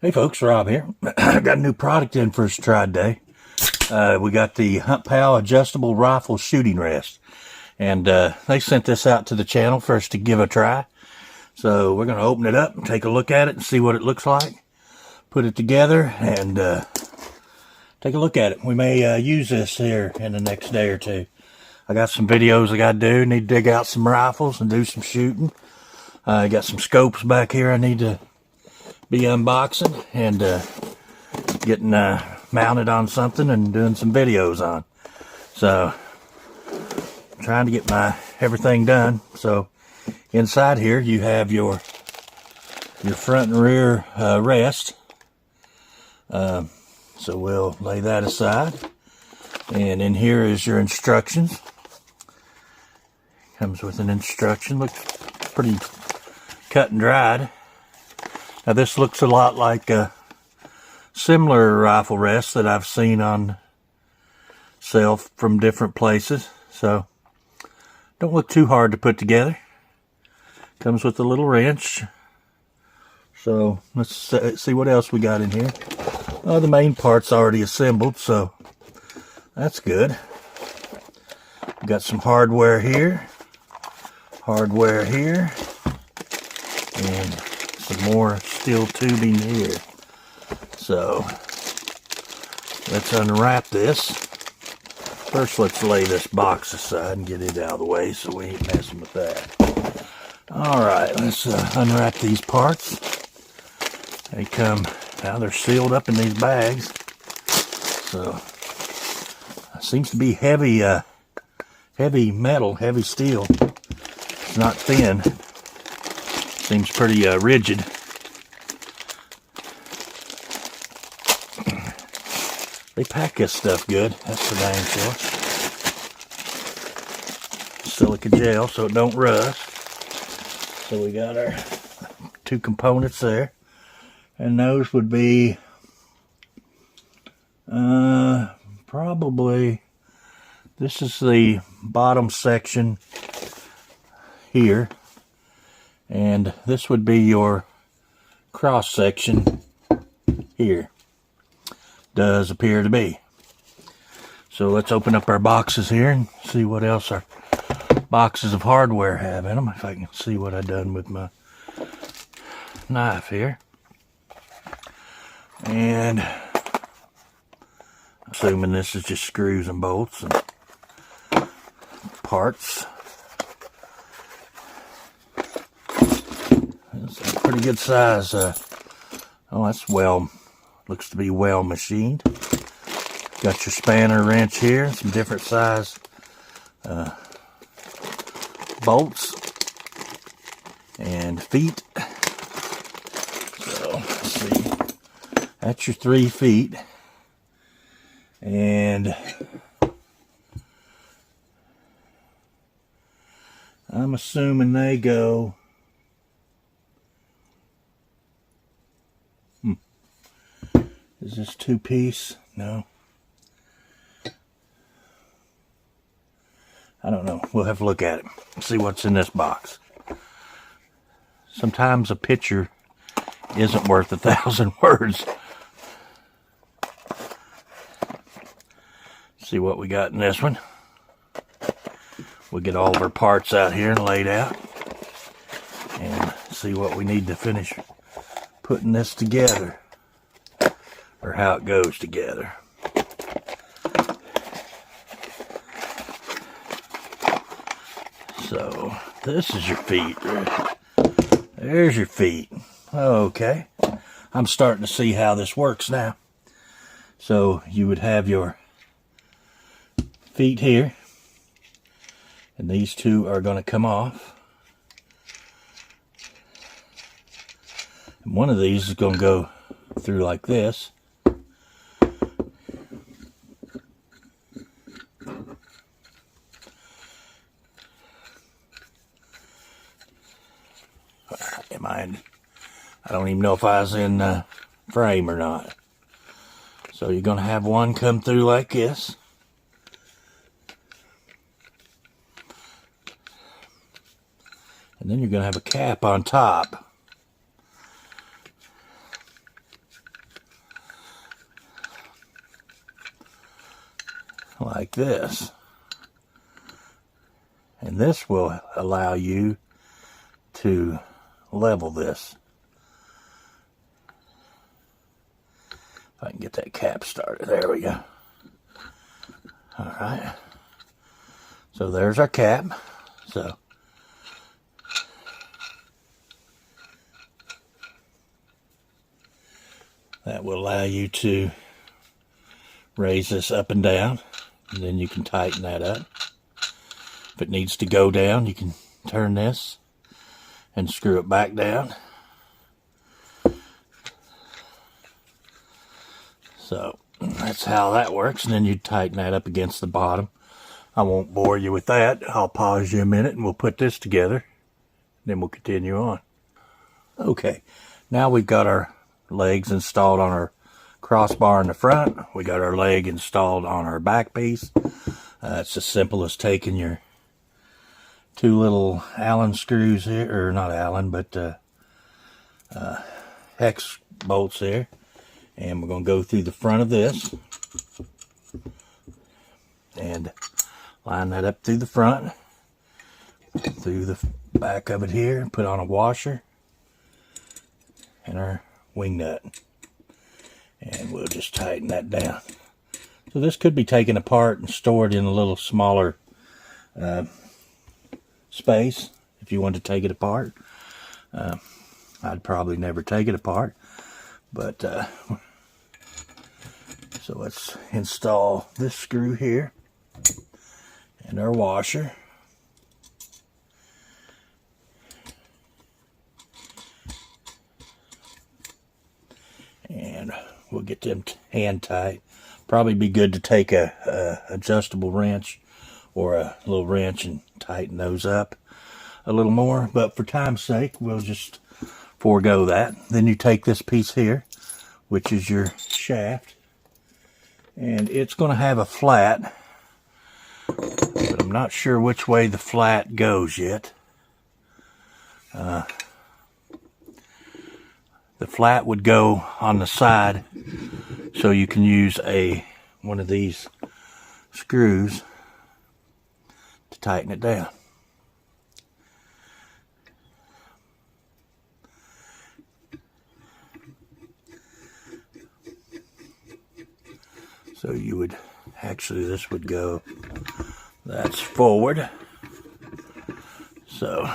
Hey folks, Rob here. I got a new product in for us to try today. We got the HUNTPAL Adjustable Rifle Shooting Rest. And they sent this out to the channel for us to give a try. So we're going to open it up and take a look at it and see what it looks like. Put it together and take a look at it. We may use this here in the next day or two. I got some videos I got to do. Need to dig out some rifles and do some shooting. I got some scopes back here I need to be unboxing and getting mounted on something and doing some videos on. So I'm trying to get my everything done. So inside here you have your front and rear rest. So we'll lay that aside. And in here is your instructions. Comes with an instruction. Looks pretty cut and dried. Now this looks a lot like a similar rifle rest that I've seen on sale from different places. So don't look too hard to put together. Comes with a little wrench. So let's see what else we got in here. The main part's already assembled, so that's good. We got some hardware here, and some more steel tubing here. So let's unwrap this. First, let's lay this box aside and get it out of the way so we ain't messing with that. Alright, let's unwrap these parts. They come, now they're sealed up in these bags. So, seems to be heavy, heavy metal, heavy steel. It's not thin. Seems pretty rigid. They pack this stuff good, that's for dang sure. Silica gel so it don't rust. So we got our two components there. And those would be probably, this is the bottom section here. And this would be your cross section here. Does appear to be. So let's open up our boxes here and see what else our boxes of hardware have in them. If I can see what I've done with my knife here. And assuming this is just screws and bolts and parts. That's a pretty good size. That's looks to be well machined. Got your spanner wrench here, some different size bolts and feet. So let's see. That's your 3 feet. And I'm assuming they go Is this 2-piece? No. I don't know. We'll have to look at it. See what's in this box. Sometimes a picture isn't worth 1,000 words. See what we got in this one. We'll get all of our parts out here and laid out. And see what we need to finish putting this together. Or how it goes together. So this is your feet. There's your feet. Okay. I'm starting to see how this works now. So you would have your feet here. And these two are going to come off. And one of these is going to go through like this. I don't even know if I was in frame or not. So you're going to have one come through like this. And then you're going to have a cap on top. like this. And this will allow you to level this. If I can get that cap started. There we go. Alright. So there's our cap. So that will allow you to raise this up and down. And then you can tighten that up. If it needs to go down, you can turn this and screw it back down. So that's how that works. And then you tighten that up against the bottom. I won't bore you with that. I'll pause you a minute and we'll put this together. Then we'll continue on. Okay, now we've got our legs installed on our crossbar in the front. We got our leg installed on our back piece. It's as simple as taking your two little Allen screws here, or not Allen, but hex bolts here. And we're going to go through the front of this and line that up through the front, through the back of it here, put on a washer and our wing nut. And we'll just tighten that down. So this could be taken apart and stored in a little smaller space if you want to take it apart. I'd probably never take it apart, but so let's install this screw here and our washer. And we'll get them hand tight. Probably be good to take a adjustable wrench or a little wrench and tighten those up a little more, but for time's sake we'll just forego that. Then you take this piece here, which is your shaft, and it's going to have a flat, but I'm not sure which way the flat goes yet. The flat would go on the side, so you can use one of these screws to tighten it down. So you would, actually this would go, that's forward. So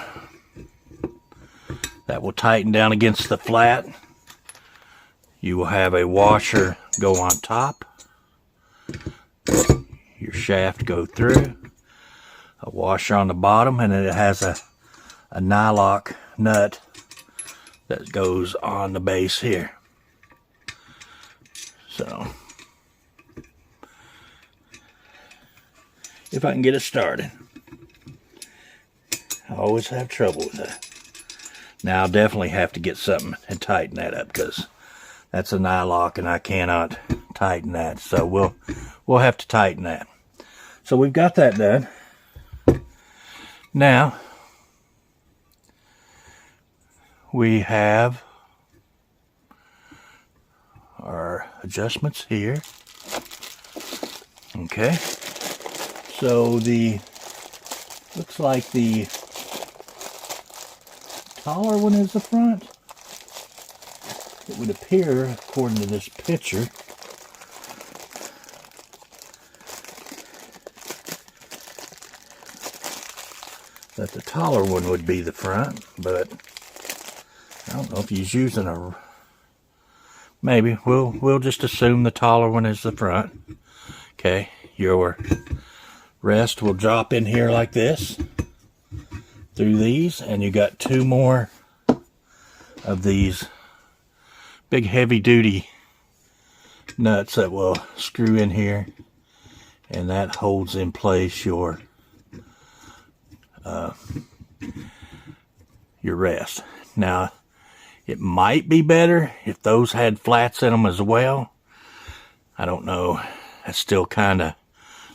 that will tighten down against the flat. You will have a washer go on top, your shaft go through, a washer on the bottom, and then it has a nylock nut that goes on the base here. So if I can get it started. I always have trouble with that. Now I'll definitely have to get something and tighten that up, because that's a nylock and I cannot tighten that. So we'll have to tighten that. So we've got that done. Now we have our adjustments here. Okay. So looks like the taller one is the front. It would appear, according to this picture, that the taller one would be the front, but I don't know if he's using a, maybe we'll just assume the taller one is the front. Okay, your rest will drop in here like this through these, and you got two more of these big heavy duty nuts that will screw in here, and that holds in place your rest. Now it might be better if those had flats in them as well. I don't know, that's still kind of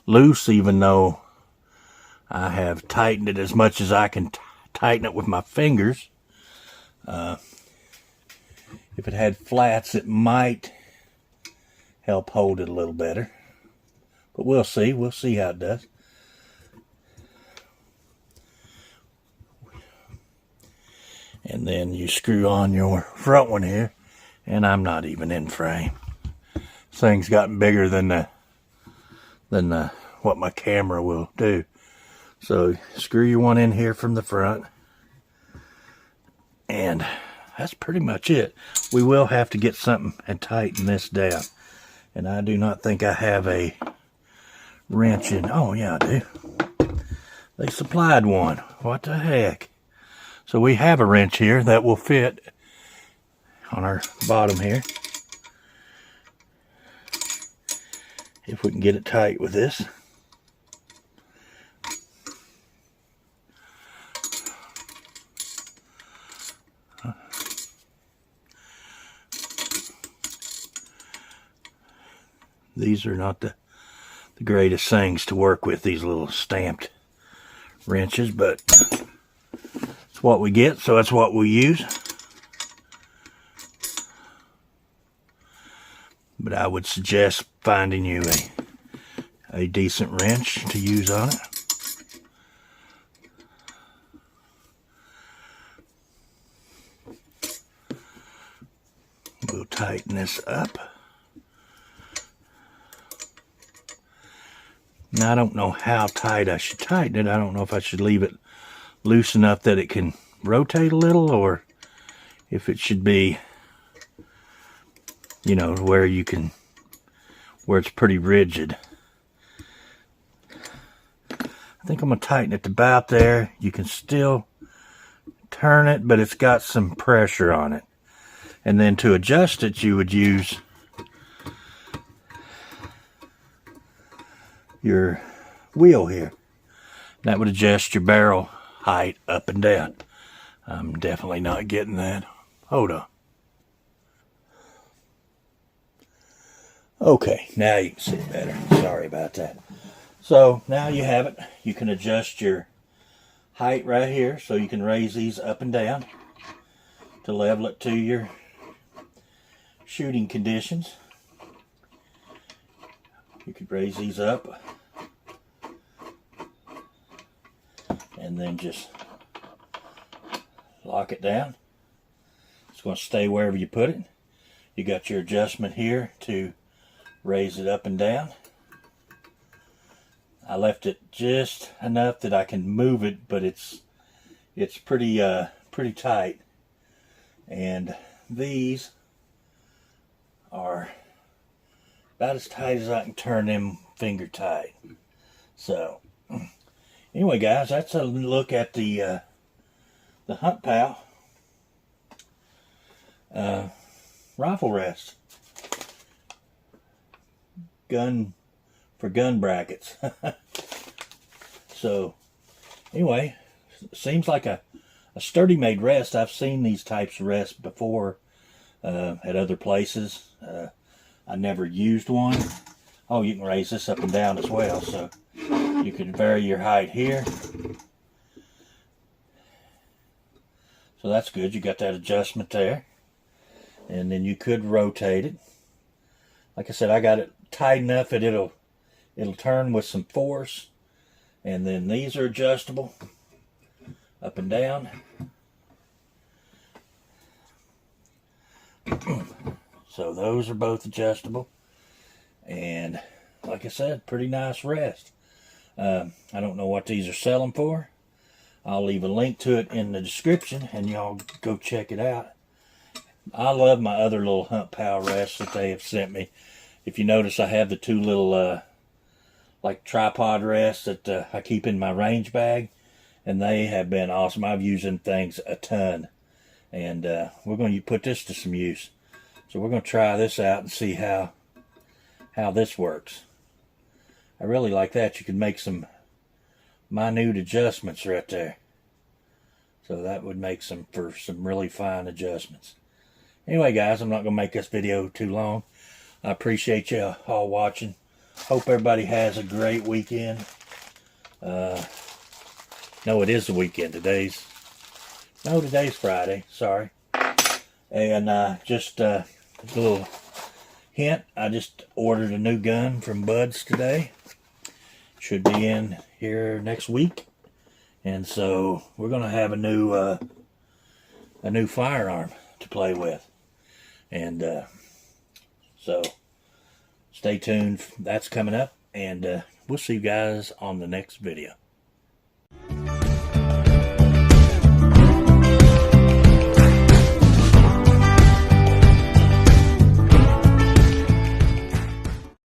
loose, even though I have tightened it as much as I can tighten it with my fingers. If it had flats, it might help hold it a little better. But we'll see. We'll see how it does. And then you screw on your front one here. And I'm not even in frame. This thing's gotten bigger than what my camera will do. So screw your one in here from the front. And that's pretty much it. We will have to get something and tighten this down. And I do not think I have a wrench in. Oh yeah, I do. They supplied one. What the heck? So we have a wrench here that will fit on our bottom here. If we can get it tight with this. These are not the greatest things to work with, these little stamped wrenches, but it's what we get, so that's what we use. But I would suggest finding you a decent wrench to use on it. We'll tighten this up. Now I don't know how tight I should tighten it. I don't know if I should leave it loose enough that it can rotate a little, or if it should be, you know, where it's pretty rigid. I think I'm gonna tighten it to about there. You can still turn it, but it's got some pressure on it. And then to adjust it, you would use your wheel here. That would adjust your barrel height up and down. I'm definitely not getting that. Hold on. Okay, now you can see it better. Sorry about that. So now you have it. You can adjust your height right here, so you can raise these up and down to level it to your shooting conditions. You could raise these up and then just lock it down. It's going to stay wherever you put it. You got your adjustment here to raise it up and down. I left it just enough that I can move it, but it's pretty tight. And these are about as tight as I can turn them finger tight. So anyway, guys, that's a look at the HUNTPAL rifle rest. Gun brackets. So anyway, seems like a sturdy made rest. I've seen these types of rests before at other places. I never used one. Oh, you can raise this up and down as well, so you can vary your height here. So that's good. You got that adjustment there. And then you could rotate it. Like I said, I got it tight enough that it'll turn with some force. And then these are adjustable up and down. So those are both adjustable. And like I said, pretty nice rest. I don't know what these are selling for. I'll leave a link to it in the description and y'all go check it out. I love my other little HUNTPAL rests that they have sent me. If you notice, I have the two little like tripod rests that I keep in my range bag, and they have been awesome. I've used them things a ton, and we're going to put this to some use. So we're going to try this out and see how this works. I really like that. You can make some minute adjustments right there. So that would make for some really fine adjustments. Anyway, guys, I'm not going to make this video too long. I appreciate you all watching. Hope everybody has a great weekend. No, it is the weekend. Today's Friday. Sorry. And just a little hint. I just ordered a new gun from Bud's today. should be in here next week. And so we're going to have a new firearm to play with. And so stay tuned. That's coming up. And we'll see you guys on the next video.